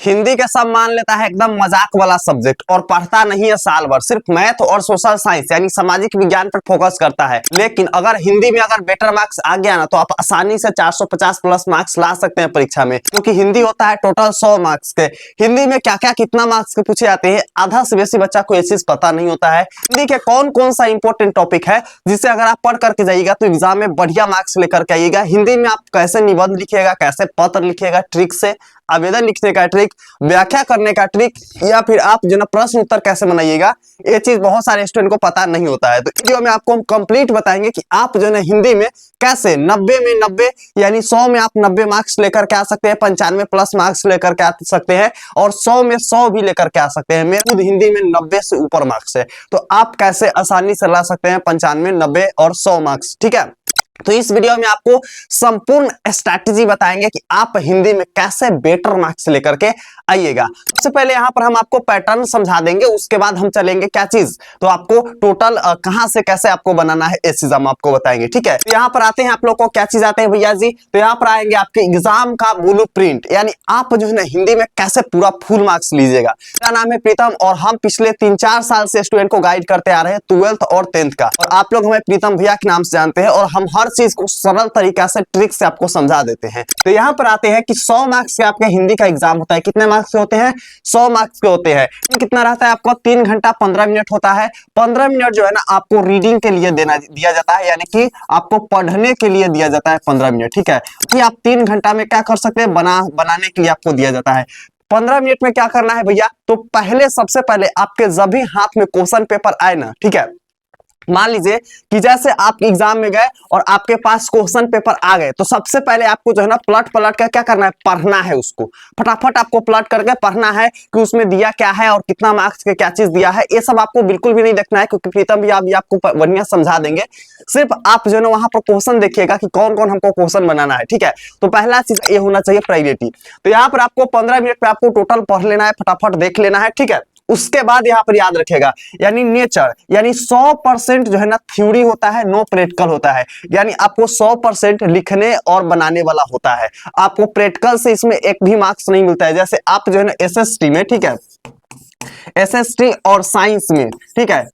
हिंदी के सब मान लेता है एकदम मजाक वाला सब्जेक्ट और पढ़ता नहीं है साल भर, सिर्फ मैथ और सोशल साइंस यानी सामाजिक विज्ञान पर फोकस करता है। लेकिन अगर हिंदी में अगर बेटर मार्क्स आ गया ना तो आप आसानी से 450 प्लस मार्क्स ला सकते हैं परीक्षा में, क्योंकि हिंदी होता है टोटल 100 मार्क्स के। हिंदी में क्या क्या कितना मार्क्स के पूछे जाते हैं, आधा से बेसी बच्चा को ये चीज पता नहीं होता है। हिंदी के कौन कौन सा इंपॉर्टेंट टॉपिक है जिसे अगर आप पढ़ करके जाइएगा तो एग्जाम में बढ़िया मार्क्स लेकर के आइएगा। हिंदी में आप कैसे निबंध लिखिएगा, कैसे पत्र लिखिएगा, ट्रिक से आवेदन लिखने का ट्रिक, व्याख्या करने का ट्रिक, या फिर आप जो ना प्रश्न उत्तर कैसे बनाइएगा, ये चीज बहुत सारे स्टूडेंट को पता नहीं होता है। तो वीडियो में आपको हम कंप्लीट बताएंगे कि आप जो है हिंदी में कैसे 90 में 90 यानी 100 में आप 90 मार्क्स लेकर के आ सकते हैं, 95 प्लस मार्क्स लेकर के आ सकते हैं और 100 में 100 भी लेकर के आ सकते हैं। मेरे खुद हिंदी में 90 से ऊपर मार्क्स है, तो आप कैसे आसानी से ला सकते हैं 95, 90 और 100 मार्क्स। ठीक है, तो इस वीडियो में आपको संपूर्ण स्ट्रैटेजी बताएंगे कि आप हिंदी में कैसे बेटर मार्क्स लेकर के आइएगा। सबसे पहले यहाँ पर हम आपको पैटर्न समझा देंगे, उसके बाद हम चलेंगे क्या चीज, तो आपको टोटल कहां से कैसे आपको बनाना है ये चीज हम आपको बताएंगे। ठीक है, तो यहाँ पर आते हैं आप लोग को क्या चीज आते हैं भैया जी, तो यहाँ पर आएंगे आपके एग्जाम का ब्लूप्रिंट, यानी आप जो है ना हिंदी में कैसे पूरा फुल मार्क्स लीजिएगा। मेरा नाम है प्रीतम और हम पिछले 3-4 साल से स्टूडेंट को गाइड करते आ रहे हैं 12th और 10th का, और आप लोग हमें प्रीतम भैया के नाम से जानते हैं और हम हर चीज को सरल तरीका से ट्रिक से आपको समझा देते हैं। तो यहाँ पर आते हैं कि 100 मार्क्स के आपके हिंदी का एग्जाम होता है। कितने मार्क्स के होते हैं? 100 मार्क्स के होते हैं। कितना रहता है आपको? 3 घंटा 15 मिनट होता है। 15 मिनट जो है ना आपको रीडिंग के लिए दिया जाता है, यानी कि आपको पढ़ने के लिए दिया जाता है 15 मिनट। ठीक है, कि आप 3 घंटा में क्या कर सकते हैं, बनाने के लिए आपको दिया जाता है। 15 मिनट में क्या करना है भैया, तो पहले सबसे पहले आपके जब भी हाथ में क्वेश्चन पेपर आए ना, ठीक है, मान लीजिए कि जैसे आप एग्जाम में गए और आपके पास क्वेश्चन पेपर आ गए, तो सबसे पहले आपको जो है ना पलट कर क्या करना है, पढ़ना है उसको। फटाफट आपको पलट करके पढ़ना है कि उसमें दिया क्या है और कितना मार्क्स के क्या चीज दिया है। ये सब आपको बिल्कुल भी नहीं देखना है, क्योंकि प्रीतम भी आपको बढ़िया समझा देंगे। सिर्फ आप जो है ना वहां पर क्वेश्चन देखिएगा कि कौन कौन हमको क्वेश्चन बनाना है। ठीक है, तो पहला चीज ये होना चाहिए प्रायोरिटी। तो यहाँ पर आपको 15 मिनट पे आपको टोटल पढ़ लेना है, फटाफट देख लेना है। ठीक है, उसके बाद यहाँ पर याद रखेगा, यानी नेचर, यानी 100% जो है ना थ्योरी होता है, नो प्रैक्टिकल होता है, यानी आपको 100% लिखने और बनाने वाला होता है। आपको प्रैक्टिकल से इसमें एक भी मार्क्स नहीं मिलता है। जैसे आप जो है ना एसएसटी में, ठीक है, एसएसटी और साइंस में, ठीक है,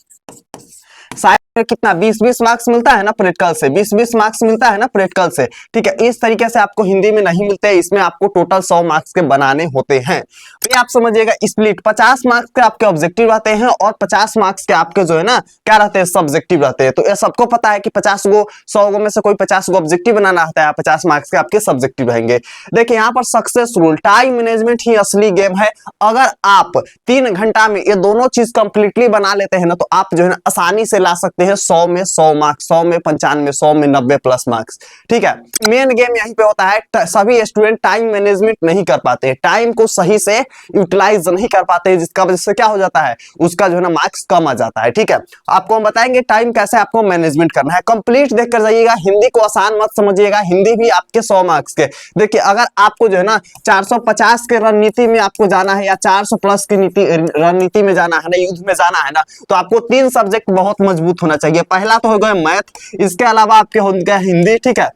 साइंस में कितना 20-20 मार्क्स मिलता है ना प्रैक्टिकल से, 20-20 मार्क्स मिलता है ना प्रैक्टिकल से। ठीक है, इस तरीके से आपको हिंदी में नहीं मिलते, इसमें आपको टोटल 100 मार्क्स के बनाने होते हैं। तो ये आप समझिएगा स्प्लिट, 50 मार्क्स के आपके ऑब्जेक्टिव रहते हैं और 50 मार्क्स के आपके जो है ना क्या रहते हैं, सब्जेक्टिव रहते हैं। तो ये सबको पता है कि 50 गो 100 गो में से कोई 50 गो ऑब्जेक्टिव बनाना होता है, 50 मार्क्स के आपके सब्जेक्टिव रहेंगे। देखिए यहाँ पर सक्सेस रूल, टाइम मैनेजमेंट ही असली गेम है। अगर आप 3 घंटा में ये दोनों चीज कंप्लीटली बना लेते हैं ना, तो आप जो है ना आसानी से ला सकते हैं 100 में 100 मार्क्स, 100 में 95, 100 में 90 प्लस मार्क्स। ठीक है, मेन गेम यहीं पे होता है। सभी स्टूडेंट टाइम मैनेजमेंट नहीं कर पाते, टाइम को सही से यूटिलाइज नहीं कर पाते, जिसका वजह से क्या हो जाता है, उसका जो है ना मार्क्स कम आ जाता है। ठीक है, आपको हम बताएंगे टाइम कैसे आपको मैनेजमेंट करना है। कंप्लीट देख कर जाइएगा, हिंदी को आसान मत समझिएगा, हिंदी भी आपके 100 मार्क्स के। देखिए अगर आपको जो है ना 450 के रणनीति में आपको जाना है या 400 प्लस की रणनीति में जाना है ना, युद्ध में जाना है ना, तो आपको 3 सब्जेक्ट बहुत मजबूत होना चाहिए। पहला तो हो गया मैथ, इसके अलावा आपके हो गया हिंदी, ठीक है,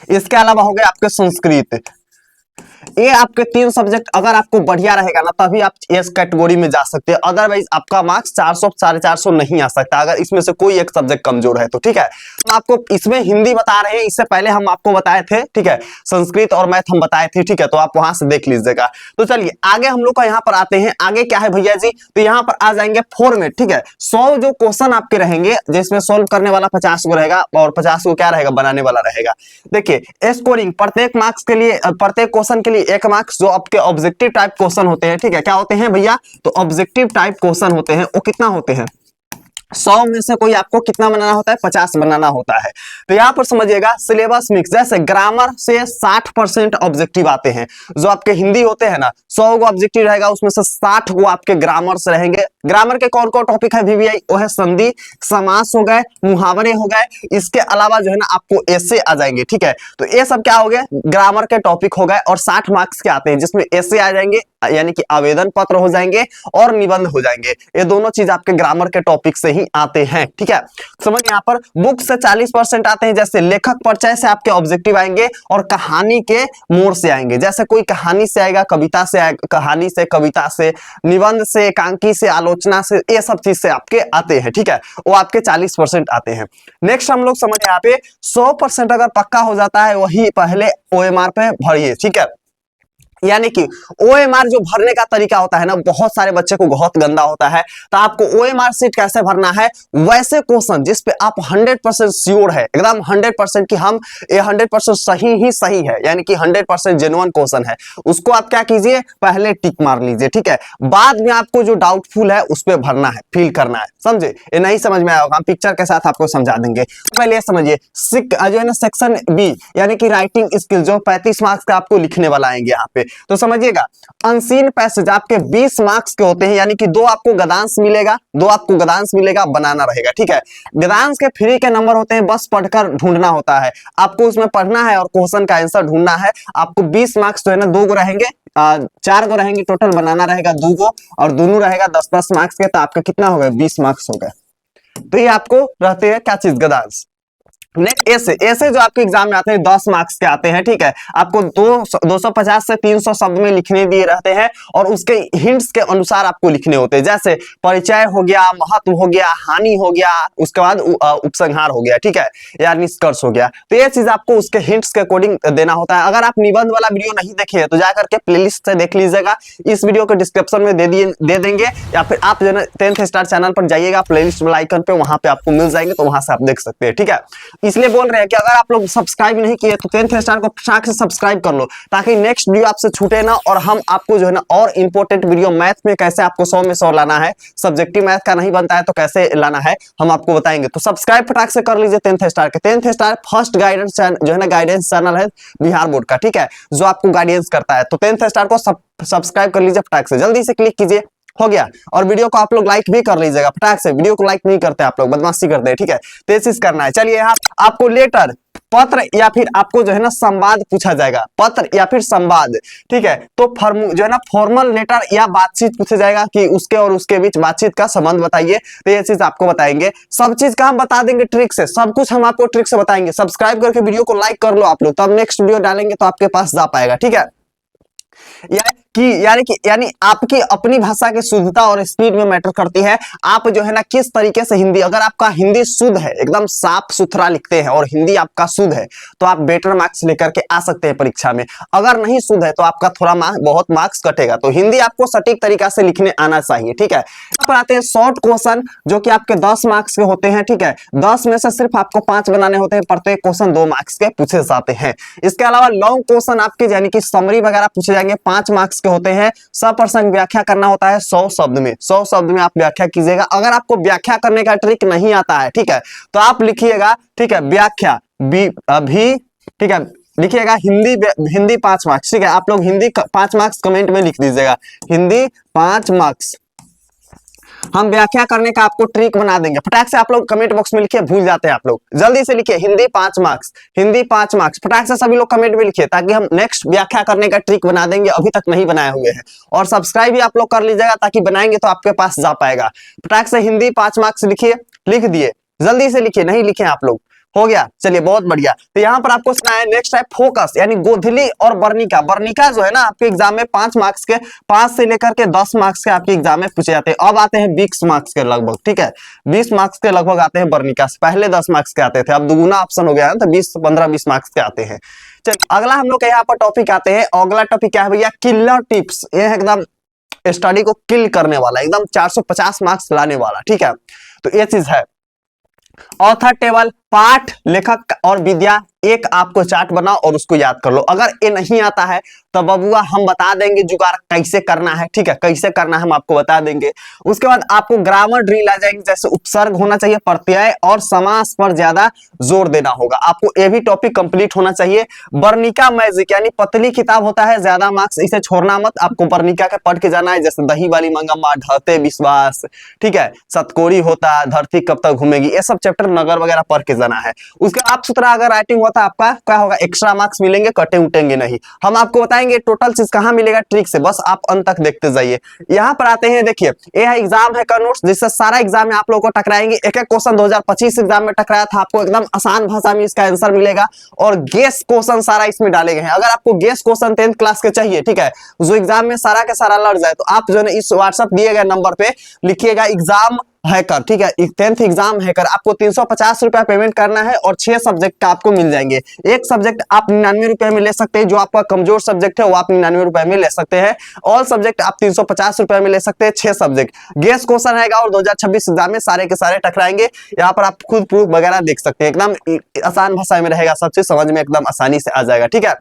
इसके अलावा हो गया आपके संस्कृत। ये आपके 3 सब्जेक्ट अगर आपको बढ़िया रहेगा ना, तभी आप इस कैटेगरी में जा सकते हैं। अदरवाइज आपका मार्क्स 400 450 नहीं आ सकता अगर इसमें से कोई एक सब्जेक्ट कमजोर है तो। ठीक है, हम आपको इसमें हिंदी बता रहे हैं, इससे पहले हम आपको बताए थे, ठीक है, संस्कृत और मैथ हम बताए थे। ठीक है, तो आप वहां से देख लीजिएगा। तो चलिए आगे हम लोग का यहाँ पर आते हैं। आगे क्या है भैया जी, तो यहाँ पर आ जाएंगे फॉर्मेट। ठीक है, 100 जो क्वेश्चन आपके रहेंगे, जिसमें सोल्व करने वाला 50 को रहेगा और 50 को क्या रहेगा, बनाने वाला रहेगा। देखिए स्कोरिंग, प्रत्येक मार्क्स के लिए, प्रत्येक क्वेश्चन के लिए 1 मार्क्स जो आपके ऑब्जेक्टिव टाइप क्वेश्चन होते हैं। ठीक है, क्या होते हैं भैया, तो ऑब्जेक्टिव टाइप क्वेश्चन होते हैं, वो कितना होते हैं, 100 में से कोई आपको कितना बनाना होता है, 50 बनाना होता है। तो यहाँ पर समझिएगा सिलेबस मिक्स, जैसे ग्रामर से 60% ऑब्जेक्टिव आते हैं। जो आपके हिंदी होते हैं ना, 100 गो ऑब्जेक्टिव रहेगा, उसमें से 60 गो आपके ग्रामर से रहेंगे ग्रामर के कौन कौन टॉपिक है वीवीआई, वो है संधि, समास हो गए, मुहावरे हो गए, इसके अलावा जो है ना आपको ऐसे आ जाएंगे। ठीक है, तो ये सब क्या हो गए, ग्रामर के टॉपिक हो गए और 60 मार्क्स के आते हैं, जिसमें ऐसे आ जाएंगे यानी कि आवेदन पत्र हो जाएंगे और निबंध हो जाएंगे। ये दोनों चीज आपके ग्रामर के टॉपिक से ही आते हैं। ठीक है, समझ, यहाँ पर बुक से 40% आते हैं, जैसे लेखक परिचय से आपके ऑब्जेक्टिव आएंगे और कहानी के मोड़ से आएंगे, जैसे कोई कहानी से आएगा, कविता से आएगा, कहानी से, कविता से, निबंध से, एकांकी से, आलोचना से, ये सब चीज से आपके आते हैं। ठीक है, वो आपके 40% आते हैं। नेक्स्ट हम लोग समझ, यहाँ पे 100% अगर पक्का हो जाता है वही पहले ओएमआर पे भरिए। ठीक है, यानी कि ओएमआर जो भरने का तरीका होता है ना, बहुत सारे बच्चे को बहुत गंदा होता है। तो आपको ओएमआर सीट कैसे भरना है, वैसे क्वेश्चन जिस पे आप 100% श्योर है, एकदम 100% कि हम ये 100% सही ही सही है, यानी कि 100% जेन्युइन क्वेश्चन है, उसको आप क्या कीजिए, पहले टिक मार लीजिए। ठीक है, बाद में आपको जो डाउटफुल है उस पर भरना है, फिल करना है। समझे, ये नहीं समझ में आया होगा, हम पिक्चर के साथ आपको समझा देंगे। तो पहले ये समझिए, जो है ना सेक्शन बी यानी कि राइटिंग स्किल, जो 35 मार्क्स का आपको लिखने वाला आएंगे यहाँ पे, तो समझिएगा अनसीन पैसेज आपके 20 मार्क्स के होते हैं, यानी कि दो आपको गद्यांश मिलेगा, बनाना रहेगा। ठीक है, गद्यांश के फ्री के नंबर होते हैं, बस पढ़कर ढूंढना होता है, आपको उसमें पढ़ना है और क्वेश्चन का आंसर ढूंढना है। आपको 20 मार्क्स जो है ना, 2 गो रहेंगे, 4 गो रहेंगे टोटल, बनाना रहेगा 2 गो और दोनों रहेगा 10-10 मार्क्स के, तो आपका कितना हो गया, 20 मार्क्स हो गए। तो ये आपको रहते हैं क्या चीज, गद्यांश। नेक्स्ट ऐसे जो आपके एग्जाम में आते हैं 10 मार्क्स के आते हैं। ठीक है, आपको 250 से 300 शब्द में लिखने दिए रहते हैं और उसके हिंट्स के अनुसार आपको लिखने होते हैं, जैसे परिचय हो गया, महत्व हो गया, हानि हो गया, उसके बाद उपसंहार हो गया। ठीक है, या निष्कर्ष हो गया। तो ये चीज आपको उसके हिंट्स के अकॉर्डिंग देना होता है। अगर आप निबंध वाला वीडियो नहीं देखे तो जाकर के प्लेलिस्ट से देख लीजिएगा, इस वीडियो को डिस्क्रिप्शन में दे देंगे, या फिर आप जो है 10th स्टार चैनल पर जाइएगा, प्लेलिस्ट वाला आइकन पे, वहां पे आपको मिल जाएंगे, तो वहां से आप देख सकते हैं। ठीक है, इसलिए बोल रहे हैं कि अगर आप लोग सब्सक्राइब नहीं किए तो 10th स्टार को फटाक से सब्सक्राइब कर लो, ताकि नेक्स्ट वीडियो आपसे छूटे ना, और हम आपको जो है ना और इंपॉर्टेंट वीडियो मैथ में कैसे आपको 100 में 100 लाना है, सब्जेक्टिव मैथ का नहीं बनता है तो कैसे लाना है, हम आपको बताएंगे। तो सब्सक्राइब फटाक से कर लीजिए 10th स्टार के। 10th स्टार फर्स्ट गाइडेंस जो है ना, गाइडेंस चैनल है बिहार बोर्ड का। ठीक है, जो आपको गाइडेंस करता है, तो 10th स्टार को सब्सक्राइब कर लीजिए फटाक से, जल्दी से क्लिक कीजिए, हो गया। और वीडियो को आप लोग लाइक भी कर लीजिएगा फटाक से, वीडियो को लाइक नहीं करते आप लोग, बदमाशी करते हैं। ठीक है, तो ये चीज करना है। चलिए, यहाँ आपको लेटर, पत्र या फिर आपको जो है ना संवाद पूछा जाएगा, पत्र या फिर संवाद। ठीक है, तो जो है ना फॉर्मल लेटर या बातचीत पूछा जाएगा कि उसके और उसके बीच बातचीत का संबंध बताइए, तो ये चीज आपको बताएंगे। सब चीज का हम बता देंगे ट्रिक से, सब कुछ हम आपको ट्रिक से बताएंगे। सब्सक्राइब करके वीडियो को लाइक कर लो आप लोग, तब नेक्स्ट वीडियो डालेंगे तो आपके पास जा पाएगा। ठीक है, यानी आपकी अपनी भाषा की शुद्धता और स्पीड में मैटर करती है। आप जो है ना किस तरीके से हिंदी, अगर आपका हिंदी शुद्ध है, एकदम साफ सुथरा लिखते हैं और हिंदी आपका शुद्ध है, तो आप बेटर मार्क्स लेकर के आ सकते हैं परीक्षा में। अगर नहीं शुद्ध है तो आपका थोड़ा बहुत मार्क्स कटेगा। तो हिंदी आपको सटीक तरीका से लिखने आना चाहिए। ठीक है, यहाँ पर आते हैं शॉर्ट क्वेश्चन, जो कि आपके 10 मार्क्स के होते हैं। ठीक है, 10 में से सिर्फ आपको 5 बनाने होते हैं, प्रत्येक क्वेश्चन 2 मार्क्स के पूछे जाते हैं। इसके अलावा लॉन्ग क्वेश्चन आपके यानी कि समरी वगैरह पूछे जाएंगे, 5 मार्क्स के होते हैं। 100% व्याख्या करना होता है 100 शब्द में, 100 शब्द में आप व्याख्या कीजिएगा। अगर आपको व्याख्या करने का ट्रिक नहीं आता है, ठीक है, तो आप लिखिएगा, ठीक है, व्याख्या भी, ठीक है, लिखिएगा हिंदी 5 मार्क्स। ठीक है, आप लोग हिंदी 5 मार्क्स कमेंट में लिख दीजिएगा, हिंदी 5 मार्क्स। हम व्याख्या करने का आपको ट्रिक बना देंगे, फटाक से आप लोग कमेंट बॉक्स में लिखिए, भूल जाते हैं आप लोग, जल्दी से लिखिए हिंदी 5 मार्क्स, हिंदी 5 मार्क्स, फटाक से सभी लोग कमेंट में लिखिए, ताकि हम नेक्स्ट व्याख्या करने का ट्रिक बना देंगे, अभी तक नहीं बनाए हुए हैं। और सब्सक्राइब भी आप लोग कर लीजिएगा, ताकि बनाएंगे तो आपके पास जा पाएगा। फटाक से हिंदी 5 मार्क्स लिखिए, लिख दिए, जल्दी से लिखिए, नहीं लिखे आप लोग, हो गया, चलिए बहुत बढ़िया। तो यहाँ पर आपको सुना है नेक्स्ट है फोकस, यानी गोधली और वर्णिका। वर्णिका जो है ना आपके एग्जाम में 5 मार्क्स के, 5 से लेकर के 10 मार्क्स के आपके एग्जाम में पूछे जाते हैं। अब आते हैं 20 मार्क्स के लगभग। ठीक है, 20 मार्क्स के लगभग आते हैं वर्णिका से, पहले 10 मार्क्स के आते थे, अब दुगुना ऑप्शन हो गया है, तो 15-20 मार्क्स के आते हैं। चलिए अगला हम लोग के यहाँ पर टॉपिक आते हैं। अगला टॉपिक क्या है भैया, किलर टिप्स। ये एकदम स्टडी को किल करने वाला, एकदम 450 मार्क्स लाने वाला। ठीक है, तो ये चीज है। ऑथर टेबल, पाठ, लेखक और विद्या, एक आपको चार्ट बनाओ और उसको याद कर लो। अगर ये नहीं आता है तो बबुआ हम बता देंगे जुगाड़ कैसे करना है, ठीक है, कैसे करना है हम आपको बता देंगे। उसके बाद आपको ग्रामर ड्रिल आ जाएंगे, जैसे उपसर्ग होना चाहिए, प्रत्यय और समास पर ज्यादा जोर देना होगा। आपको ये भी टॉपिक कंप्लीट होना चाहिए। वर्णिका मैजिक यानी पतली किताब होता है, ज्यादा मार्क्स, इसे छोड़ना मत, आपको वर्णिका का पढ़ के जाना है। जैसे दही वाली मंगम्मा, ढहते विश्वास, ठीक है, सतकोरी होता, धरती कब तक घूमेगी, ये सब चैप्टर नगर वगैरह पढ़ के जाना है। उसके आप सूत्रा अगर राइटिंग होता है आपका क्या होगा, एक्स्ट्रा मार्क्स मिलेंगे, कटे उटेंगे नहीं। हम आपको बताएंगे टोटल चीज कहां मिलेगा ट्रिक से, बस आप अंत तक देखते जाइए। यहां पर आते हैं, देखिए ये है एग्जाम है का नोट्स, जिससे सारा एग्जाम में आप लोगों को टकराएंगे। एक एक क्वेश्चन 2025 एग्जाम में टकराया था, आपको एकदम आसान भाषा में इसका आंसर मिलेगा और गेस क्वेश्चन सारा इसमें डाले गए हैं। अगर आपको गेस क्वेश्चन 10th क्लास के चाहिए, ठीक है, जो एग्जाम में सारा का सारा लड़ जाए, तो आप जो है इस व्हाट्सएप दिए गए नंबर पे लिखिएगा एग्जाम हैकर, ठीक है, 10th एग्जाम हैकर। आपको 350 रुपया पेमेंट करना है और 6 सब्जेक्ट का आपको मिल जाएंगे। एक सब्जेक्ट आप 99 रुपए में ले सकते हैं, जो आपका कमजोर सब्जेक्ट है वो आप 99 रुपए में ले सकते हैं। ऑल सब्जेक्ट आप 350 रुपए में ले सकते हैं, 6 सब्जेक्ट। गेस क्वेश्चन रहेगा और 2026 एग्जाम में सारे के सारे टकराएंगे। यहाँ पर आप खुद प्रूफ वगैरह देख सकते हैं, एकदम आसान भाषा में रहेगा, सब चीज समझ में एकदम आसानी से आ जाएगा, ठीक है।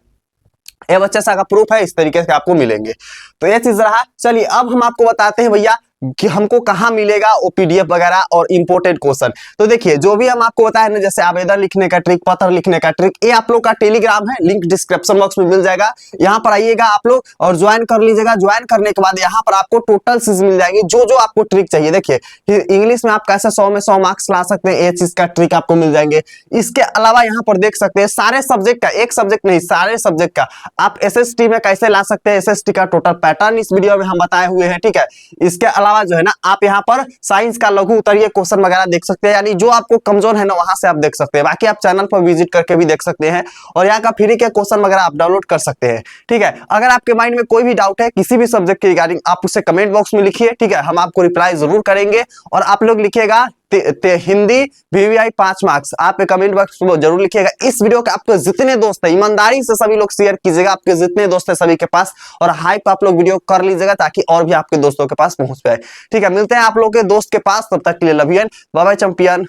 ये बच्चे सा का प्रूफ है, इस तरीके से आपको मिलेंगे। तो ये चीज रहा। चलिए अब हम आपको बताते हैं भैया कि हमको कहां मिलेगा वो पीडीएफ वगैरह और इंपोर्टेड क्वेश्चन। तो देखिए जो भी हम आपको बताया ना, जैसे आवेदन लिखने का ट्रिक, पत्र लिखने का ट्रिक, ये आप लोग का टेलीग्राम है, लिंक डिस्क्रिप्शन बॉक्स में मिल जाएगा। यहाँ पर आइएगा आप लोग और ज्वाइन कर लीजिएगा। ज्वाइन करने के बाद यहाँ पर आपको टोटल चीज मिल जाएगी, जो जो आपको ट्रिक चाहिए। देखिए इंग्लिश में आप कैसे 100 में 100 मार्क्स ला सकते हैं, ये चीज का ट्रिक आपको मिल जाएंगे। इसके अलावा यहाँ पर देख सकते हैं सारे सब्जेक्ट का, एक सब्जेक्ट नहीं सारे सब्जेक्ट का आप एसएसटी में कैसे ला सकते हैं, एसएसटी का टोटल पैटर्न इस वीडियो में हम बताए हुए हैं, ठीक है। इसके अलावा जो है ना आप यहाँ पर साइंस का लघु उत्तरीय क्वेश्चन वगैरह देख सकते हैं, यानी जो आपको कमजोर है ना वहां से आप देख सकते हैं। बाकी आप चैनल पर विजिट करके भी देख सकते हैं और यहाँ का फ्री के क्वेश्चन वगैरह आप डाउनलोड कर सकते हैं, ठीक है। अगर आपके माइंड में कोई भी डाउट है किसी भी सब्जेक्ट के रिगार्डिंग, आप उसे कमेंट बॉक्स में लिखिए, ठीक है, हम आपको रिप्लाई जरूर करेंगे। और आप लोग लिखिएगा हिंदी वीवीआई 5 मार्क्स, आप कमेंट बॉक्स में जरूर लिखिएगा। इस वीडियो के आपके जितने दोस्त हैं ईमानदारी से सभी लोग शेयर कीजिएगा, आपके जितने दोस्त हैं सभी के पास, और हाइप आप लोग वीडियो कर लीजिएगा ताकि और भी आपके दोस्तों के पास पहुंच पाए, ठीक है। मिलते हैं आप लोग के दोस्त के पास, तब तक के लिए love you and bye bye champion.